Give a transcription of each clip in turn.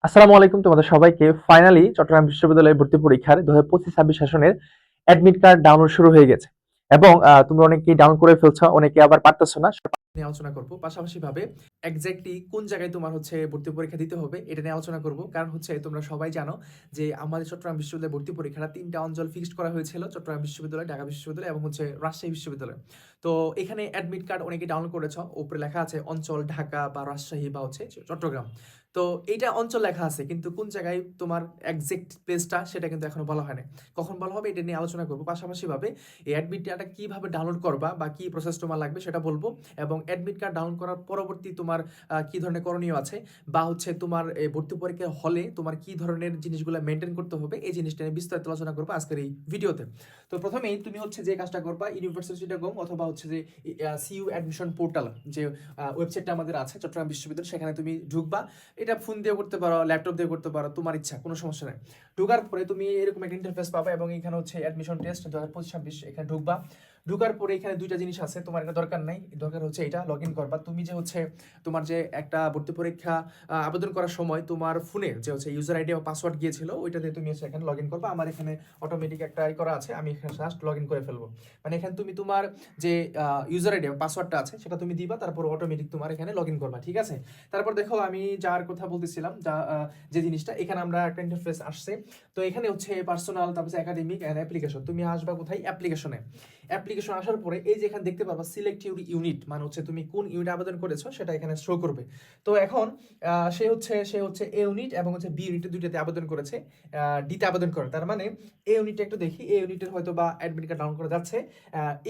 আসসালামু আলাইকুম তোমাদের সবাইকে। ফাইনালি চট্টগ্রাম বিশ্ববিদ্যালয়ের ভর্তি পরীক্ষার 2025-26 সেশনের অ্যাডমিট কার্ড ডাউনলোড শুরু হয়ে গেছে এবং তোমরা অনেকেই ডাউনলোড করে ফেলছো, অনেকে আবার পারতেছো না। সেটা নিয়ে আলোচনা করব। পাশাপাশি ভাবে এক্স্যাক্টলি কোন জায়গায় তোমার হচ্ছে ভর্তি পরীক্ষা দিতে হবে এটা নিয়ে আলোচনা করব। কারণ হচ্ছে তোমরা সবাই জানো যে আমাদের চট্টগ্রাম বিশ্ববিদ্যালয়ের ভর্তি পরীক্ষাটা 3টা অঞ্চল ফিক্সড করা হয়েছিল, চট্টগ্রাম বিশ্ববিদ্যালয়, ঢাকা বিশ্ববিদ্যালয় এবং হচ্ছে রাজশাহী বিশ্ববিদ্যালয়। তো এখানে অ্যাডমিট কার্ড অনেকে ডাউনলোড করেছো, উপরে লেখা আছে অঞ্চল ঢাকা বা রাজশাহী বা হচ্ছে চট্টগ্রাম। তো এইটা অঞ্চল লেখা আছে, কিন্তু কোন জায়গায় তোমার এক্সাক্ট প্লেসটা সেটা কিন্তু এখনো বলা হয় না। কখন বলা হবে এটা নিয়ে আলোচনা করবো। পাশাপাশি ভাবে এই অ্যাডমিট কার্ডটা কিভাবে ডাউনলোড করবা বা কি প্রসেস তোমার লাগবে সেটা বলবো, এবং অ্যাডমিট কার্ড ডাউনলোড করার পরবর্তী তোমার কি ধরনের করণীয় আছে বা হচ্ছে তোমার এই ভর্তি পরীক্ষা হলে তোমার কি ধরনের জিনিসগুলো মেনটেন করতে হবে এই জিনিসটা নিয়ে বিস্তারিত আলোচনা করবো আজকের এই ভিডিওতে। তো প্রথমেই তুমি হচ্ছে যে কাজটা করবা, ইউনিভার্সিটি.কম অথবা হচ্ছে যে সিইউ অ্যাডমিশন পোর্টাল যে ওয়েবসাইটটা আমাদের আছে চট্টগ্রাম বিশ্ববিদ্যালয়, সেখানে তুমি ঢুকবা। এটা ফোন দিয়ে করতে পারো, ল্যাপটপ দিয়ে করতে পারো, তোমার ইচ্ছা, কোনো সমস্যা নেই। ঢোকার পরে তুমি এরকম একটা ইন্টারফেস পাবে এবং এখানে হচ্ছে অ্যাডমিশন টেস্ট 2025-26 এখানে ঢুকবা। ঢোকার পরে এখানে দুইটা জিনিস আছে, তোমার এটা দরকার নাই, দরকার হচ্ছে এটা লগ ইন করবা। তুমি যে হচ্ছে তোমার যে একটা ভর্তি পরীক্ষা আবেদন করার সময় তোমার ফোনে যে হচ্ছে ইউজার আইডি বা পাসওয়ার্ড গিয়েছিল ওইটা দিয়ে তুমি হচ্ছে এখানে লগ ইন করবা। আমার এখানে অটোমেটিক একটা করা আছে, আমি এখানে জাস্ট লগ ইন করে ফেলবো। মানে এখানে তুমি তোমার যে ইউজার আইডি বা পাসওয়ার্ডটা আছে সেটা তুমি দিবা, তারপর অটোমেটিক তোমার এখানে লগ ইন করবা, ঠিক আছে? তারপর দেখো আমি যার কথা বলতেছিলাম, যে জিনিসটা এখানে আমরা একটা ইন্টারফেস আসছে। তো এখানে হচ্ছে পার্সোনাল, তারপর একাডেমিক এন্ড অ্যাপ্লিকেশন, তুমি আসবা কোথায়? অ্যাপ্লিকেশনে। অ্যাপ্লিকেশন আসার পরে এই যে এখানে দেখতে পারবা সিলেক্ট ইউর ইউনিট, মানে হচ্ছে তুমি কোন ইউনিট আবেদন করেছো সেটা এখানে শো করবে। তো এখন সে হচ্ছে এ ইউনিট এবং হচ্ছে বি ইউনিট দুইটাতে আবেদন করেছে, ডিতে আবেদন করে। তার মানে এ ইউনিটটা একটু দেখি, এ ইউনিটের হয়তো বা অ্যাডমিট কার্ড ডাউন করা যাচ্ছে,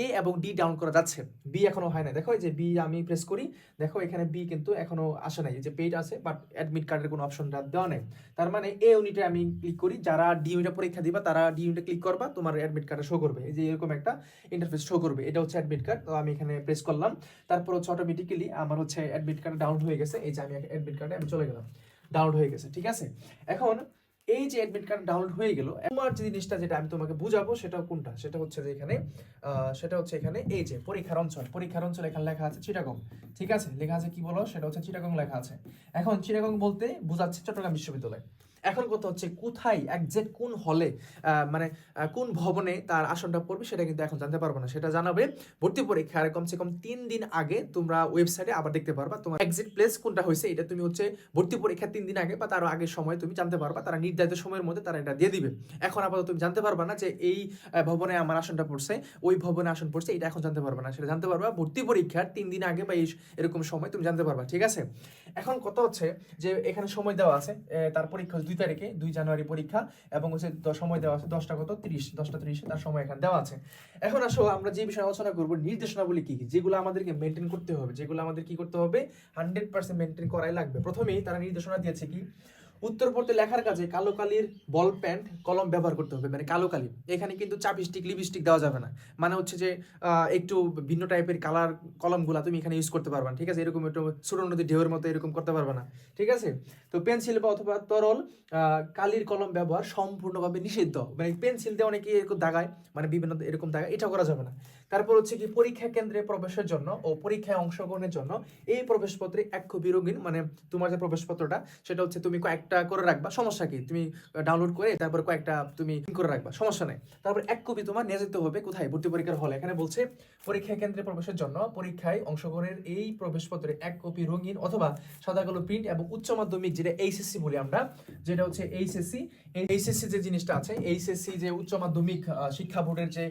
এ এবং ডি ডাউন করা যাচ্ছে, বি এখনো হয় না। দেখো এই যে বি আমি প্রেস করি, দেখো এখানে বি কিন্তু এখনো আসে নাই, যে পেইড আছে বাট অ্যাডমিট কার্ডের কোনো অপশন দেওয়া নেই। তার মানে এ ইউনিটে আমি ক্লিক করি, যারা ডি ইউনিটে পরীক্ষা দিবা তারা ডি ইউনিটে ক্লিক করবা, তোমার অ্যাডমিট কার্ডে শো করবে, এই যে এরকম একটা ইন্টারফেস শো করবে, এটা হচ্ছে অ্যাডমিট কার্ড। তো আমি এখানে প্রেস করলাম, তারপর হচ্ছে অটোমেটিক্যালি আমার হচ্ছে অ্যাডমিট কার্ড ডাউনলোড হয়ে গেছে। এই যে আমি অ্যাডমিট কার্ডে আমি চলে গেলাম, ডাউনলোড হয়ে গেছে, ঠিক আছে? এখন এই যে অ্যাডমিট কার্ড ডাউনলোড হয়ে গেল, আমার যে জিনিসটা যেটা আমি তোমাকে বুঝাবো সেটা কোনটা, সেটা হচ্ছে যে এখানে সেটা হচ্ছে এখানে এই যে পরীক্ষার অঞ্চল, পরীক্ষার অঞ্চল এখানে লেখা আছে চিটাগং, ঠিক আছে? লেখা আছে কি বলো, সেটা হচ্ছে চিটাগং লেখা আছে। এখন চিটাগং বলতে বোঝাচ্ছে চট্টগ্রাম বিশ্ববিদ্যালয়। এখন কথা হচ্ছে কোথায় একজ্যাক্ট কোন হলে মানে কোন ভবনে তার আসনটা পড়বে সেটা কিন্তু এখন জানতে পারবো না, সেটা জানাবে ভর্তি পরীক্ষার কমসে কম 3 দিন আগে। তোমরা ওয়েবসাইটে আবার দেখতে পারবা তোমার এক্সাক্ট প্লেস কোনটা হয়েছে, এটা তুমি হচ্ছে ভর্তি পরীক্ষার 3 দিন আগে বা তারও আগের সময় তুমি জানতে পারবা, তারা নির্ধারিত সময়ের মধ্যে তারা এটা দিয়ে দিবে। এখন আপাতত তুমি জানতে পারবা না যে এই ভবনে আমার আসনটা পড়ছে, ওই ভবনে আসন পড়ছে, এটা এখন জানতে পারবা না, সেটা জানতে পারবা ভর্তি পরীক্ষার 3 দিন আগে বা এরকম সময় তুমি জানতে পারবা, ঠিক আছে? এখন কথা হচ্ছে যে এখানে সময় দেওয়া আছে, তার পরীক্ষা 2 তারিখে, 2 জানুয়ারি পরীক্ষা, এবং হচ্ছে সময় দেওয়া আছে 10টা 30 তার সময় এখানে দেওয়া আছে। এখন আসো আমরা যে বিষয়ে আলোচনা করবো, নির্দেশনাবলী কি কি যেগুলো আমাদেরকে মেনটেন করতে হবে, যেগুলো আমাদের কি করতে হবে, 100% মেনটেন করাই লাগবে। প্রথমেই তারা নির্দেশনা দিয়েছে কি, উত্তরপত্রে লেখার কাজে কালো কালির বল পেন কলম ব্যবহার করতে হবে, মানে কালো কালি। এখানে কিন্তু চাপস্টিক লিপস্টিক দেওয়া যাবে না, মানে হচ্ছে যে একটু ভিন্ন টাইপের কালার কলমগুলা তুমি এখানে ইউজ করতে পারবা না, ঠিক আছে? এরকম একটু ছোট নদী ঢেউয়ের মতো এরকম করতে পারবা না, ঠিক আছে? তো পেন্সিল বা অথবা তরল কালির কলম ব্যবহার সম্পূর্ণভাবে নিষিদ্ধ, মানে পেন্সিল দিয়ে অনেকে এরকম দাগায়, মানে বিভিন্ন এরকম দাগায়, এটা করা যাবে না। তারপর হচ্ছে কি, পরীক্ষা কেন্দ্রে প্রবেশের জন্য ও পরীক্ষায় অংশগ্রহণের জন্য এই প্রবেশপত্রে 1 কপি রঙিন, মানে তোমার যে প্রবেশপত্রটা সেটা হচ্ছে তুমি কয়েকটা করে রাখবা, সমস্যা কি, তুমি ডাউনলোড করে তারপর কয়েকটা তুমি করে রাখবা, সমস্যা নেই। তারপর 1 কপি তোমার নিয়ে যেতে হবে কোথায়, ভর্তি পরীক্ষার হলে। এখানে বলছে পরীক্ষা কেন্দ্রে প্রবেশের জন্য পরীক্ষায় অংশগ্রহণের এই প্রবেশপত্রে 1 কপি রঙিন অথবা সাদা কালো প্রিন্ট এবং উচ্চ মাধ্যমিক যেটা এইচএসসি বলি আমরা, যেটা হচ্ছে এইচএসসি, এইচএসসি যে জিনিসটা আছে, এইচএসসি যে উচ্চ মাধ্যমিক শিক্ষা বোর্ডের যে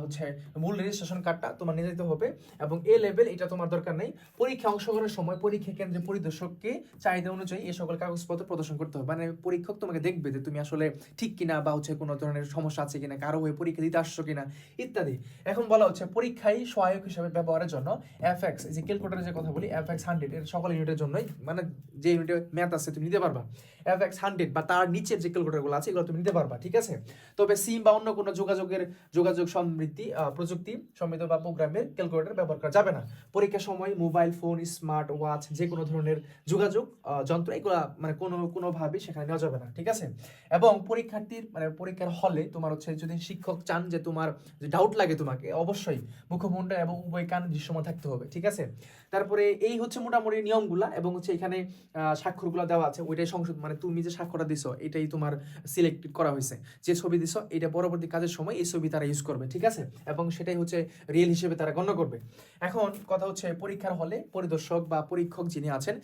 হচ্ছে মূল রেজিস্ট্রেশন কার্ডটা তোমার নিয়ে যেতে হবে, এবং এ লেভেল এটা তোমার দরকার নেই। পরীক্ষা অংশগ্রহণের সময় পরীক্ষা কেন্দ্রে পরিদর্শককে চাহিদা অনুযায়ী এই সকল কাগজপত্র প্রদর্শন করতে হবে, মানে পরীক্ষক তোমাকে দেখবে যে তুমি আসলে ঠিক কিনা বা হচ্ছে কোনো ধরনের সমস্যা আছে কিনা, কারো হয়ে পরীক্ষা দিতে আসছো কিনা ইত্যাদি। এখন বলা হচ্ছে পরীক্ষায় সহায়ক হিসেবে ব্যবহারের জন্য এফএক্স, এই যে ক্যালকুলেটরের যে কথা বলি, FX100 এর সকল ইউনিটের জন্যই, মানে যে ইউনিটে ম্যাথ আছে তুমি নিতে পারবা, FX100 বা তার নিচের যে ক্যালকুলেটরগুলো আছে এগুলো তুমি নিতে পারবা, ঠিক আছে? তবে সিম বা অন্য কোনো যোগাযোগ সমৃদ্ধি প্রযুক্তি সমৃদ্ধ বা প্রোগ্রামের ক্যালকুলেটর ব্যবহার করা যাবে না। পরীক্ষার সময় মোবাইল ফোন, স্মার্ট ওয়াচ, যে কোনো ধরনের যোগাযোগ যন্ত্র এগুলো মানে কোনোভাবেই সেখানে নেওয়া যাবে না, ঠিক আছে? এবং পরীক্ষার্থীর মানে পরীক্ষার হলে তোমার হচ্ছে যদি শিক্ষক চান যে তোমার যে ডাউট লাগে তোমাকে, অবশ্যই মুখমণ্ডল এবং উভয় কান দৃশ্যমান থাকতে হবে, ঠিক আছে? তারপরে এই হচ্ছে মোটামুটি নিয়মগুলা, এবং হচ্ছে এখানে স্বাক্ষরগুলো দেওয়া আছে, ওইটাই সংশোধন মানে তুমি যে স্বাক্ষরটা দিছো এটাই তোমার সিলেক্ট করা হয়েছে। যে ছবি দিছো এটা পরবর্তী কাজের সময় এই ছবি তারা ইউজ করবে, ঠিক আছে? এবং সেটাই হচ্ছে রিয়েল হিসেবে তারা গণ্য করবে। এখন কথা হচ্ছে পরীক্ষার হলে পরিদর্শক বা পরীক্ষক যিনি আছেন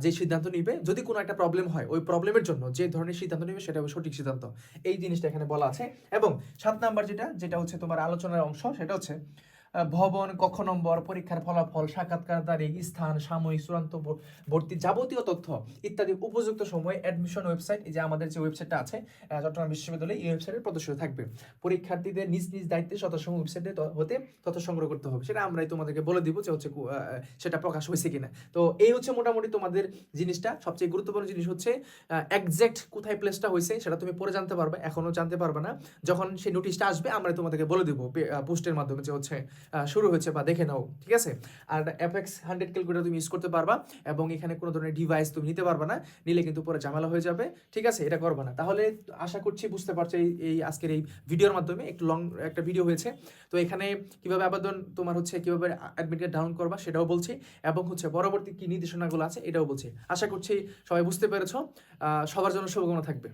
যে সিদ্ধান্ত নিবে, যদি কোনো একটা প্রবলেম হয় ওই প্রবলেমের জন্য যে ধরনের সিদ্ধান্ত নিবে সেটা হবে সঠিক সিদ্ধান্ত, এই জিনিসটা এখানে বলা আছে। এবং 7 নাম্বার যেটা হচ্ছে তোমার আলোচনার অংশ, সেটা হচ্ছে ভবন, কক্ষ নম্বর, পরীক্ষার ফলাফল, সাক্ষাৎকার তারিখ, স্থান, সাময়িক, চূড়ান্ত ভর্তির যাবতীয় তথ্য ইত্যাদি উপযুক্ত সময় অ্যাডমিশন ওয়েবসাইট, এই যে আমাদের যে ওয়েবসাইটটা আছে চট্টগ্রাম বিশ্ববিদ্যালয়ে, এই ওয়েবসাইটে প্রদর্শিত থাকবে। পরীক্ষার্থীদের নিজ নিজ দায়িত্বে যথাসময় ওয়েবসাইটে হতে তথ্য সংগ্রহ করতে হবে, সেটা আমরাই তোমাদেরকে বলে দিব যে হচ্ছে সেটা প্রকাশ হয়েছে কিনা। তো এই হচ্ছে মোটামুটি তোমাদের জিনিসটা। সবচেয়ে গুরুত্বপূর্ণ জিনিস হচ্ছে একজ্যাক্ট কোথায় প্লেসটা হয়েছে সেটা তুমি পরে জানতে পারবে, এখনো জানতে পারবে না। যখন সেই নোটিশটা আসবে আমরা তোমাদেরকে বলে দিব পোস্টের মাধ্যমে যে হচ্ছে শুরু হয়েছে বা দেখে নাও, ঠিক আছে? আর FX 100 ক্যালকুলেটর তুমি ইউজ করতে পারবা, এবং এখানে কোনো ধরনের ডিভাইস তুমি নিতে পারবা না, নিলে কিন্তু পরে ঝামেলা হয়ে যাবে, ঠিক আছে? এটা করবা না। তাহলে আশা করছি বুঝতে পারছো এই আজকের এই ভিডিওর মাধ্যমে, একটু লং একটা ভিডিও হয়েছে। তো এখানে কিভাবে আবেদন তোমার হচ্ছে কিভাবে অ্যাডমিট কার্ড ডাউনলোড করবা সেটাও বলছি, এবং হচ্ছে পরবর্তী কি নির্দেশনাগুলো আছে এটাও বলছি। আশা করছি সবাই বুঝতে পেরেছো। সবার জন্য শুভকামনা থাকবে।